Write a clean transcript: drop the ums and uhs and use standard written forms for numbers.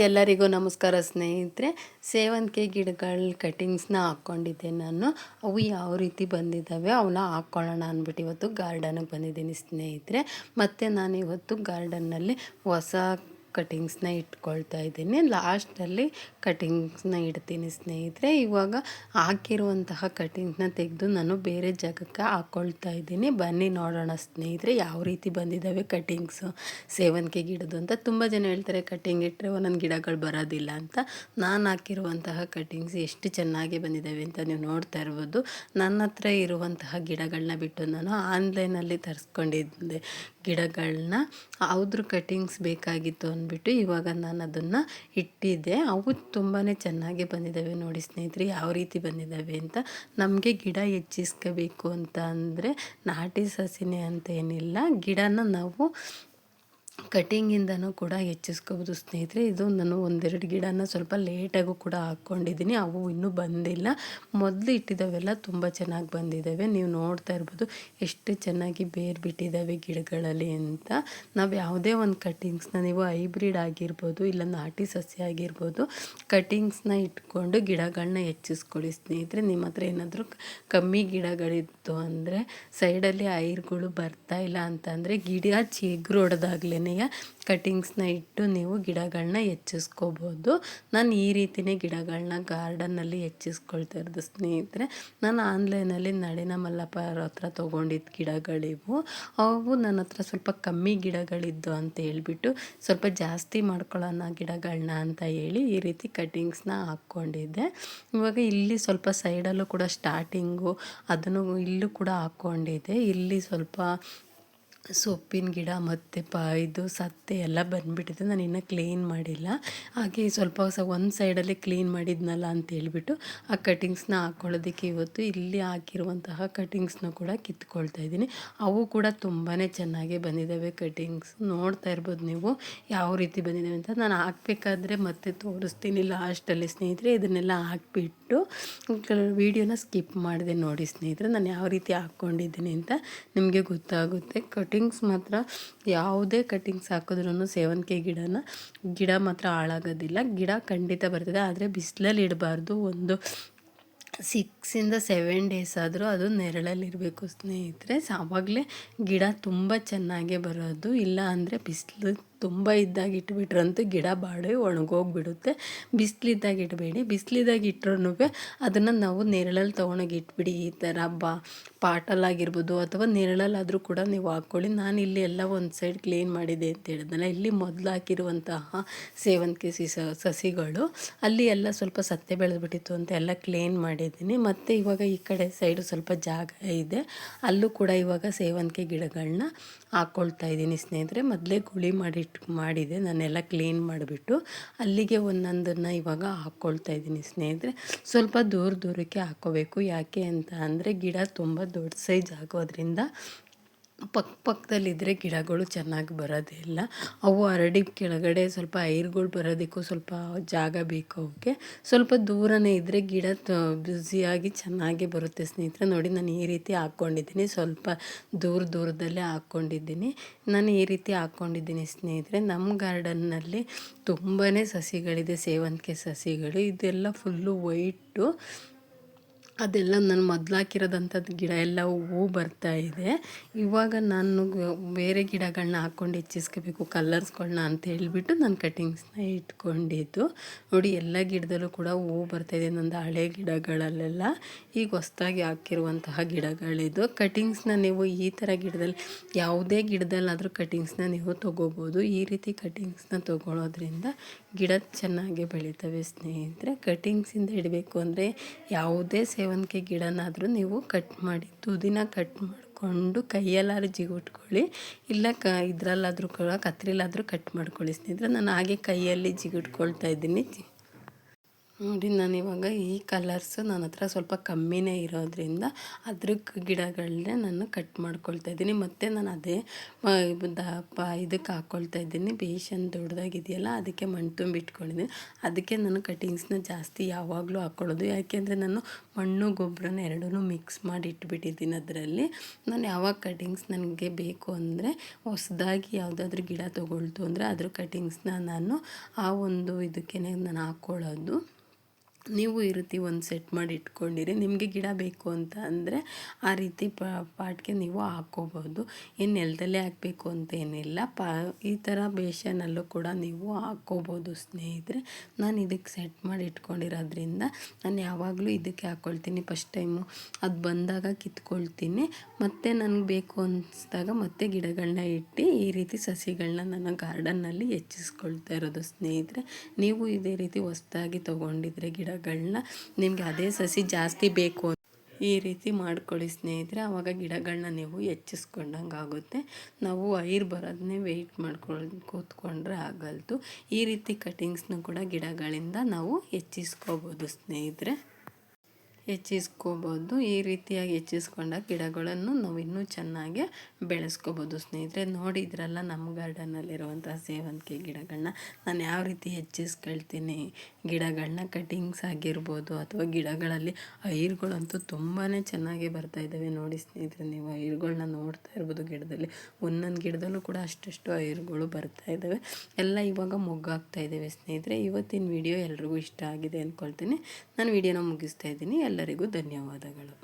ಎಲ್ಲರಿಗೂ ನಮಸ್ಕಾರ ಸ್ನೇಹಿತರೆ. ಸೇವಂತಿಗೆ ಗಿಡಗಳ ಕಟಿಂಗ್ಸ್ನ ಹಾಕ್ಕೊಂಡಿದ್ದೆ ನಾನು. ಅವು ಯಾವ ರೀತಿ ಬಂದಿದ್ದಾವೆ ಅವನ್ನ ಹಾಕ್ಕೊಳ್ಳೋಣ ಅಂದ್ಬಿಟ್ಟು ಇವತ್ತು ಗಾರ್ಡನ್ಗೆ ಬಂದಿದ್ದೀನಿ ಸ್ನೇಹಿತರೆ. ಮತ್ತು ನಾನು ಇವತ್ತು ಗಾರ್ಡನ್ನಲ್ಲಿ ಹೊಸ ಕಟಿಂಗ್ಸ್ನ ಇಟ್ಕೊಳ್ತಾ ಇದ್ದೀನಿ. ಲಾಸ್ಟಲ್ಲಿ ಕಟಿಂಗ್ಸ್ನ ಇಡ್ತೀನಿ ಸ್ನೇಹಿತರೆ. ಇವಾಗ ಹಾಕಿರುವಂತಹ ಕಟಿಂಗ್ಸ್ನ ತೆಗೆದು ನಾನು ಬೇರೆ ಜಾಗಕ್ಕೆ ಹಾಕ್ಕೊಳ್ತಾ ಇದ್ದೀನಿ. ಬನ್ನಿ ನೋಡೋಣ ಸ್ನೇಹಿತರೆ ಯಾವ ರೀತಿ ಬಂದಿದ್ದಾವೆ ಕಟಿಂಗ್ಸು ಸೇವಂತಿಗೆ ಗಿಡದ್ದು ಅಂತ. ತುಂಬ ಜನ ಹೇಳ್ತಾರೆ ಕಟಿಂಗ್ ಇಟ್ಟರೆ ಒಂದೊಂದು ಗಿಡಗಳು ಬರೋದಿಲ್ಲ ಅಂತ. ನಾನು ಹಾಕಿರುವಂತಹ ಕಟಿಂಗ್ಸ್ ಎಷ್ಟು ಚೆನ್ನಾಗಿ ಬಂದಿದ್ದಾವೆ ಅಂತ ನೀವು ನೋಡ್ತಾ ಇರ್ಬೋದು. ನನ್ನ ಹತ್ರ ಇರುವಂತಹ ಗಿಡಗಳನ್ನ ಬಿಟ್ಟು ನಾನು ಆನ್ಲೈನಲ್ಲಿ ತರಿಸ್ಕೊಂಡಿದ್ದೆ ಗಿಡಗಳನ್ನ. ಅದ್ರ ಕಟಿಂಗ್ಸ್ ಬೇಕಾಗಿತ್ತು ಅಂದ್ಬಿಟ್ಟು ಇವಾಗ ನಾನು ಅದನ್ನು ಇಟ್ಟಿದ್ದೆ. ಅವು ತುಂಬಾ ಚೆನ್ನಾಗಿ ಬಂದಿದ್ದಾವೆ ನೋಡಿ ಸ್ನೇಹಿತರೆ ಯಾವ ರೀತಿ ಬಂದಿದ್ದಾವೆ ಅಂತ. ನಮಗೆ ಗಿಡ ಹೆಚ್ಚಿಸ್ಕೋಬೇಕು ಅಂತ ಅಂದರೆ ನಾಟಿ ಸಸಿನೇ ಅಂತ ಏನಿಲ್ಲ, ಗಿಡನ ನಾವು ಕಟಿಂಗಿಂದನೂ ಕೂಡ ಹೆಚ್ಚಿಸ್ಕೋಬೋದು ಸ್ನೇಹಿತರೆ. ಇದು ನಾನು ಒಂದೆರಡು ಗಿಡನ ಸ್ವಲ್ಪ ಲೇಟಾಗೂ ಕೂಡ ಹಾಕ್ಕೊಂಡಿದ್ದೀನಿ. ಅವು ಇನ್ನೂ ಬಂದಿಲ್ಲ. ಮೊದಲು ಇಟ್ಟಿದ್ದಾವೆಲ್ಲ ತುಂಬ ಚೆನ್ನಾಗಿ ಬಂದಿದ್ದಾವೆ. ನೀವು ನೋಡ್ತಾ ಇರ್ಬೋದು ಎಷ್ಟು ಚೆನ್ನಾಗಿ ಬೇರು ಬಿಟ್ಟಿದ್ದಾವೆ ಗಿಡಗಳಲ್ಲಿ ಅಂತ. ನಾವು ಯಾವುದೇ ಒಂದು ಕಟಿಂಗ್ಸ್ನ ನೀವು ಹೈಬ್ರಿಡ್ ಆಗಿರ್ಬೋದು ಇಲ್ಲ ನಾಟಿ ಸಸ್ಯ ಆಗಿರ್ಬೋದು ಕಟಿಂಗ್ಸ್ನ ಇಟ್ಕೊಂಡು ಗಿಡಗಳನ್ನ ಹೆಚ್ಚಿಸ್ಕೊಳ್ಳಿ ಸ್ನೇಹಿತರೆ. ನಿಮ್ಮ ಹತ್ರ ಏನಾದರೂ ಕಮ್ಮಿ ಗಿಡಗಳಿತ್ತು ಅಂದರೆ ಸೈಡಲ್ಲಿ ಐರ್ಗಳು ಬರ್ತಾ ಇಲ್ಲ ಅಂತಂದರೆ ಗಿಡ ಚಿಗುರು ಹೊಡೆದಾಗ್ಲೇ ಕಟಿಂಗ್ಸ್ನ ಇಟ್ಟು ನೀವು ಗಿಡಗಳನ್ನ ಹೆಚ್ಚಿಸ್ಕೋಬೋದು. ನಾನು ಈ ರೀತಿಯೇ ಗಿಡಗಳನ್ನ ಗಾರ್ಡನ್ನಲ್ಲಿ ಹೆಚ್ಚಿಸ್ಕೊಳ್ತಾ ಇರೋದು ಸ್ನೇಹಿತರೆ. ನಾನು ಆನ್ಲೈನಲ್ಲಿ ನಳಿನ ಮಲ್ಲಪ್ಪ ಅವ್ರ ಹತ್ರ ತೊಗೊಂಡಿದ್ದ ಗಿಡಗಳಿವು. ಅವು ನನ್ನ ಹತ್ರ ಸ್ವಲ್ಪ ಕಮ್ಮಿ ಗಿಡಗಳಿದ್ದು ಅಂತ ಹೇಳ್ಬಿಟ್ಟು ಸ್ವಲ್ಪ ಜಾಸ್ತಿ ಮಾಡ್ಕೊಳ್ಳೋಣ ಗಿಡಗಳನ್ನ ಅಂತ ಹೇಳಿ ಈ ರೀತಿ ಕಟಿಂಗ್ಸ್ನ ಹಾಕ್ಕೊಂಡಿದ್ದೆ. ಇವಾಗ ಇಲ್ಲಿ ಸ್ವಲ್ಪ ಸೈಡಲ್ಲೂ ಕೂಡ ಸ್ಟಾರ್ಟಿಂಗು ಅದನ್ನು ಇಲ್ಲೂ ಕೂಡ ಹಾಕ್ಕೊಂಡಿದ್ದೆ. ಇಲ್ಲಿ ಸ್ವಲ್ಪ ಸೊಪ್ಪಿನ ಗಿಡ ಮತ್ತು ಇದು ಸತ್ತೆ ಎಲ್ಲ ಬಂದುಬಿಟ್ಟಿದೆ. ನಾನು ಇನ್ನೂ ಕ್ಲೀನ್ ಮಾಡಿಲ್ಲ. ಹಾಗೆ ಸ್ವಲ್ಪ ಒಂದು ಸೈಡಲ್ಲಿ ಕ್ಲೀನ್ ಮಾಡಿದ್ನಲ್ಲ ಅಂತ ಹೇಳ್ಬಿಟ್ಟು ಆ ಕಟಿಂಗ್ಸ್ನ ಹಾಕ್ಕೊಳ್ಳೋದಕ್ಕೆ ಇವತ್ತು ಇಲ್ಲಿ ಹಾಕಿರುವಂತಹ ಕಟಿಂಗ್ಸ್ನ ಕೂಡ ಕಿತ್ಕೊಳ್ತಾ ಇದ್ದೀನಿ. ಅವು ಕೂಡ ತುಂಬಾ ಚೆನ್ನಾಗಿ ಬಂದಿದ್ದಾವೆ ಕಟಿಂಗ್ಸ್. ನೋಡ್ತಾ ಇರ್ಬೋದು ನೀವು ಯಾವ ರೀತಿ ಬಂದಿದ್ದಾವೆ ಅಂತ. ನಾನು ಹಾಕಬೇಕಾದ್ರೆ ಮತ್ತೆ ತೋರಿಸ್ತೀನಿ ಲಾಸ್ಟಲ್ಲಿ ಸ್ನೇಹಿತರೆ. ಇದನ್ನೆಲ್ಲ ಹಾಕಿಬಿಟ್ಟು ವೀಡಿಯೋನ ಸ್ಕಿಪ್ ಮಾಡಿದೆ ನೋಡಿ ಸ್ನೇಹಿತರೆ. ನಾನು ಯಾವ ರೀತಿ ಹಾಕ್ಕೊಂಡಿದ್ದೀನಿ ಅಂತ ನಿಮಗೆ ಗೊತ್ತಾಗುತ್ತೆ. ಕಟಿಂಗ್ಸ್ ಮಾತ್ರ ಯಾವುದೇ ಕಟಿಂಗ್ಸ್ ಹಾಕಿದ್ರೂ ಸೇವಂತಿಗೆ ಗಿಡ ಮಾತ್ರ ಹಾಳಾಗೋದಿಲ್ಲ. ಗಿಡ ಖಂಡಿತ ಬರ್ತದೆ, ಆದರೆ ಬಿಸಿಲಲ್ಲಿ ಇಡಬಾರ್ದು. ಒಂದು 6-7 ಡೇಸ್ ಆದರೂ ಅದು ನೆರಳಲ್ಲಿರಬೇಕು ಸ್ನೇಹಿತರೆ. ಆವಾಗಲೇ ಗಿಡ ತುಂಬ ಚೆನ್ನಾಗೇ ಬರೋದು. ಇಲ್ಲ ಅಂದರೆ ಬಿಸಿಲು ತುಂಬ ಇದ್ದಾಗ ಇಟ್ಬಿಟ್ರಂತೂ ಗಿಡ ಬಾಡಿ ಒಣಗೋಗ್ಬಿಡುತ್ತೆ. ಬಿಸಿಲಿದ್ದಾಗ ಇಡಬೇಡಿ. ಬಿಸಿಲಿದ್ದಾಗ ಇಟ್ರೂ ಅದನ್ನು ನಾವು ನೆರಳಲ್ಲಿ ತೊಗೊಂಡೋಗಿ ಇಟ್ಬಿಡಿ. ಈ ಥರ ಪಾಟಲ್ಲಾಗಿರ್ಬೋದು ಅಥವಾ ನೆರಳಲ್ಲಾದರೂ ಕೂಡ ನೀವು ಹಾಕ್ಕೊಳ್ಳಿ. ನಾನು ಇಲ್ಲಿ ಎಲ್ಲ ಒಂದು ಸೈಡ್ ಕ್ಲೀನ್ ಮಾಡಿದೆ ಅಂತ ಹೇಳಿದ್ನಲ್ಲ, ಇಲ್ಲಿ ಮೊದಲು ಹಾಕಿರುವಂತಹ ಸೇವಂತಿಗೆ ಸಸಿಗಳು ಅಲ್ಲಿ ಎಲ್ಲ ಸ್ವಲ್ಪ ಸತ್ತೆ ಬೆಳೆದ್ಬಿಟ್ಟಿತ್ತು ಅಂತ ಎಲ್ಲ ಕ್ಲೀನ್ ಮಾಡಿದ್ದೀನಿ. ಮತ್ತು ಇವಾಗ ಈ ಕಡೆ ಸೈಡು ಸ್ವಲ್ಪ ಜಾಗ ಇದೆ, ಅಲ್ಲೂ ಕೂಡ ಇವಾಗ ಸೇವಂತಿಗೆ ಗಿಡಗಳನ್ನ ಹಾಕ್ಕೊಳ್ತಾ ಇದ್ದೀನಿ ಸ್ನೇಹಿತರೆ. ಮೊದಲೇ ಗುಳಿ ಮಾಡಿದೆ ನಾನೆಲ್ಲ ಕ್ಲೀನ್ ಮಾಡಿಬಿಟ್ಟು ಅಲ್ಲಿಗೆ ಒಂದೊಂದನ್ನು ಇವಾಗ ಹಾಕ್ಕೊಳ್ತಾ ಇದ್ದೀನಿ ಸ್ನೇಹಿತರೆ. ಸ್ವಲ್ಪ ದೂರಕ್ಕೆ ಹಾಕ್ಕೋಬೇಕು. ಯಾಕೆ ಅಂತ ಅಂದರೆ ಗಿಡ ತುಂಬ ದೊಡ್ಡ ಸೈಜ್ ಆಗೋದ್ರಿಂದ ಪಕ್ಕದಲ್ಲಿದ್ದರೆ ಗಿಡಗಳು ಚೆನ್ನಾಗಿ ಬರೋದಿಲ್ಲ. ಅವು ಹರಡಿ ಕೆಳಗಡೆ ಸ್ವಲ್ಪ ಐರ್ಗಳು ಬರೋದಕ್ಕೂ ಸ್ವಲ್ಪ ಜಾಗ ಬೇಕು ಅವಕ್ಕೆ. ಸ್ವಲ್ಪ ದೂರನೇ ಇದ್ದರೆ ಗಿಡ ಬ್ಯುಸಿಯಾಗಿ ಚೆನ್ನಾಗಿ ಬರುತ್ತೆ ಸ್ನೇಹಿತರೆ. ನೋಡಿ ನಾನು ಈ ರೀತಿ ಹಾಕ್ಕೊಂಡಿದ್ದೀನಿ. ಸ್ವಲ್ಪ ದೂರದಲ್ಲೇ ಹಾಕ್ಕೊಂಡಿದ್ದೀನಿ. ನಾನು ಈ ರೀತಿ ಹಾಕ್ಕೊಂಡಿದ್ದೀನಿ ಸ್ನೇಹಿತರೆ. ನಮ್ಮ ಗಾರ್ಡನ್ನಲ್ಲಿ ತುಂಬಾ ಸಸಿಗಳಿದೆ, ಸೇವಂತಿಗೆ ಸಸಿಗಳು. ಇದೆಲ್ಲ ಫುಲ್ಲು ವೈಟು. ಅದೆಲ್ಲ ನಾನು ಮೊದಲು ಹಾಕಿರೋದಂಥದ್ದು ಗಿಡ ಎಲ್ಲ ಹೂವು ಬರ್ತಾಯಿದೆ. ಇವಾಗ ನಾನು ಬೇರೆ ಗಿಡಗಳನ್ನ ಹಾಕ್ಕೊಂಡು ಹೆಚ್ಚಿಸ್ಕೋಬೇಕು ಕಲರ್ಸ್ಗಳನ್ನ ಅಂತ ಹೇಳಿಬಿಟ್ಟು ನಾನು ಕಟಿಂಗ್ಸ್ನ ಇಟ್ಕೊಂಡಿದ್ದು. ನೋಡಿ ಎಲ್ಲ ಗಿಡದಲ್ಲೂ ಕೂಡ ಹೂವು ಬರ್ತಾಯಿದೆ. ನಂದು ಹಳೆ ಗಿಡಗಳಲ್ಲೆಲ್ಲ ಈಗ ಹೊಸ್ದಾಗಿ ಹಾಕಿರುವಂತಹ ಗಿಡಗಳಿದು. ಕಟಿಂಗ್ಸ್ನ ನೀವು ಈ ಥರ ಗಿಡದಲ್ಲಿ ಯಾವುದೇ ಗಿಡದಲ್ಲಾದರೂ ಕಟಿಂಗ್ಸ್ನ ನೀವು ತೊಗೋಬೋದು. ಈ ರೀತಿ ಕಟಿಂಗ್ಸ್ನ ತೊಗೊಳೋದ್ರಿಂದ ಗಿಡ ಚೆನ್ನಾಗಿ ಬೆಳೀತವೆ ಸ್ನೇಹಿತರೆ. ಕಟಿಂಗ್ಸಿಂದ ಇಡಬೇಕು ಅಂದರೆ ಯಾವುದೇ ಸೇವಂತಿಗೆ ಗಿಡನಾದರೂ ನೀವು ಕಟ್ ಮಾಡಿ ತುದಿನ ಕಟ್ ಮಾಡಿಕೊಂಡು ಕೈಯಲ್ಲಾದ್ರೂ ಜಿಗುಟ್ಕೊಳ್ಳಿ, ಇಲ್ಲ ಇದರಲ್ಲಾದರೂ ಕೂಡ ಕತ್ರಿಲಾದರೂ ಕಟ್ ಮಾಡ್ಕೊಳ್ಳಿ ಸ್ನೇಹಿತರೆ. ನಾನು ಹಾಗೆ ಕೈಯಲ್ಲಿ ಜಿಗುಟ್ಕೊಳ್ತಾ ಇದ್ದೀನಿ. ನೋಡಿ ನಾನಿವಾಗ ಈ ಕಲರ್ಸು ನನ್ನ ಹತ್ರ ಸ್ವಲ್ಪ ಕಮ್ಮಿನೇ ಇರೋದ್ರಿಂದ ಅದ್ರ ಗಿಡಗಳನ್ನೇ ನಾನು ಕಟ್ ಮಾಡ್ಕೊಳ್ತಾ ಇದ್ದೀನಿ. ಮತ್ತು ನಾನು ಅದೇ ಇದಕ್ಕೆ ಹಾಕ್ಕೊಳ್ತಾ ಇದ್ದೀನಿ, ಬೇಷನ್ ದೊಡ್ಡದಾಗಿದೆಯಲ್ಲ ಅದಕ್ಕೆ ಮಣ್ಣು ತುಂಬಿ ಇಟ್ಕೊಂಡಿದ್ದೀನಿ. ಅದಕ್ಕೆ ನಾನು ಕಟಿಂಗ್ಸ್ನ ಜಾಸ್ತಿ ಯಾವಾಗಲೂ ಹಾಕ್ಕೊಳ್ಳೋದು, ಯಾಕೆಂದರೆ ನಾನು ಮಣ್ಣು ಗೊಬ್ಬರನ ಎರಡೂ ಮಿಕ್ಸ್ ಮಾಡಿ ಇಟ್ಬಿಟ್ಟಿದ್ದೀನಿ. ಅದರಲ್ಲಿ ನಾನು ಯಾವಾಗ ಕಟಿಂಗ್ಸ್ ನನಗೆ ಬೇಕು ಅಂದರೆ ಹೊಸದಾಗಿ ಯಾವುದಾದ್ರೂ ಗಿಡ ತೊಗೊಳ್ತು ಅಂದರೆ ಅದ್ರ ಕಟಿಂಗ್ಸ್ನ ನಾನು ಆ ಒಂದು ಇದಕ್ಕೆ ನಾನು ಹಾಕ್ಕೊಳ್ಳೋದು. ನೀವು ಈ ರೀತಿ ಒಂದು ಸೆಟ್ ಮಾಡಿ ಇಟ್ಕೊಂಡಿರಿ. ನಿಮಗೆ ಗಿಡ ಬೇಕು ಅಂತ ಅಂದರೆ ಆ ರೀತಿ ಪಾಟ್ಗೆ ನೀವು ಹಾಕ್ಕೋಬೋದು. ಏನು ನೆಲದಲ್ಲೇ ಹಾಕಬೇಕು ಅಂತ ಏನಿಲ್ಲ, ಈ ಥರ ಬೇಷನಲ್ಲೂ ಕೂಡ ನೀವು ಹಾಕ್ಕೋಬೋದು ಸ್ನೇಹಿತರೆ. ನಾನು ಇದಕ್ಕೆ ಸೆಟ್ ಮಾಡಿ ಇಟ್ಕೊಂಡಿರೋದ್ರಿಂದ ನಾನು ಯಾವಾಗಲೂ ಇದಕ್ಕೆ ಹಾಕ್ಕೊಳ್ತೀನಿ. ಫಸ್ಟ್ ಟೈಮು ಅದು ಬಂದಾಗ ಕಿತ್ಕೊಳ್ತೀನಿ, ಮತ್ತು ನನಗೆ ಬೇಕು ಅನಿಸ್ದಾಗ ಮತ್ತೆ ಗಿಡಗಳನ್ನ ಇಟ್ಟು ಈ ರೀತಿ ಸಸಿಗಳನ್ನ ನನ್ನ ಗಾರ್ಡನ್ನಲ್ಲಿ ಹೆಚ್ಚಿಸ್ಕೊಳ್ತಾ ಇರೋದು ಸ್ನೇಹಿತರೆ. ನೀವು ಇದೇ ರೀತಿ ಹೊಸ್ದಾಗಿ ತೊಗೊಂಡಿದ್ರೆ ಗಿಡಗಳನ್ನ, ನಿಮಗೆ ಅದೇ ಸಸಿ ಜಾಸ್ತಿ ಬೇಕು ಈ ರೀತಿ ಮಾಡ್ಕೊಳ್ಳಿ ಸ್ನೇಹಿತರೆ. ಆವಾಗ ಗಿಡಗಳನ್ನ ನೀವು ಹೆಚ್ಚಿಸ್ಕೊಂಡಂಗೆ ಆಗುತ್ತೆ. ನಾವು ಐರ್ ಬರೋದನ್ನೇ ವೆಯ್ಟ್ ಕೂತ್ಕೊಂಡ್ರೆ ಆಗಲ್ತು. ಈ ರೀತಿ ಕಟಿಂಗ್ಸ್ನ ಕೂಡ ಗಿಡಗಳಿಂದ ನಾವು ಹೆಚ್ಚಿಸ್ಕೋಬೋದು ಸ್ನೇಹಿತರೆ, ಹೆಚ್ಚಿಸ್ಕೋಬೋದು. ಈ ರೀತಿಯಾಗಿ ಹೆಚ್ಚಿಸ್ಕೊಂಡಾಗ ಗಿಡಗಳನ್ನು ನಾವು ಇನ್ನೂ ಚೆನ್ನಾಗಿ ಬೆಳೆಸ್ಕೋಬೋದು ಸ್ನೇಹಿತರೆ. ನೋಡಿದ್ರಲ್ಲ ನಮ್ಮ ಗಾರ್ಡನಲ್ಲಿರುವಂಥ ಸೇವಂತಿಗೆ ಗಿಡಗಳನ್ನ ನಾನು ಯಾವ ರೀತಿ ಹೆಚ್ಚಿಸ್ಕೊಳ್ತೀನಿ. ಗಿಡಗಳನ್ನ ಕಟಿಂಗ್ಸ್ ಆಗಿರ್ಬೋದು ಅಥವಾ ಗಿಡಗಳಲ್ಲಿ ಐರ್ಗಳಂತೂ ತುಂಬಾ ಚೆನ್ನಾಗಿ ಬರ್ತಾಯಿದ್ದಾವೆ. ನೋಡಿ ಸ್ನೇಹಿತರೆ, ನೀವು ಐರ್ಗಳನ್ನ ನೋಡ್ತಾ ಇರ್ಬೋದು. ಗಿಡದಲ್ಲಿ ಒಂದೊಂದು ಗಿಡದಲ್ಲೂ ಕೂಡ ಅಷ್ಟಷ್ಟು ಐರ್ಗಳು ಬರ್ತಾಯಿದ್ದಾವೆ. ಎಲ್ಲ ಇವಾಗ ಮೊಗ್ಗಾಗ್ತಾ ಇದ್ದಾವೆ ಸ್ನೇಹಿತರೆ. ಇವತ್ತಿನ ವಿಡಿಯೋ ಎಲ್ರಿಗೂ ಇಷ್ಟ ಆಗಿದೆ ಅಂದ್ಕೊಳ್ತೀನಿ. ನಾನು ವಿಡಿಯೋನ ಮುಗಿಸ್ತಾ ಇದ್ದೀನಿ. ಎಲ್ಲರಿಗೂ ಧನ್ಯವಾದಗಳು.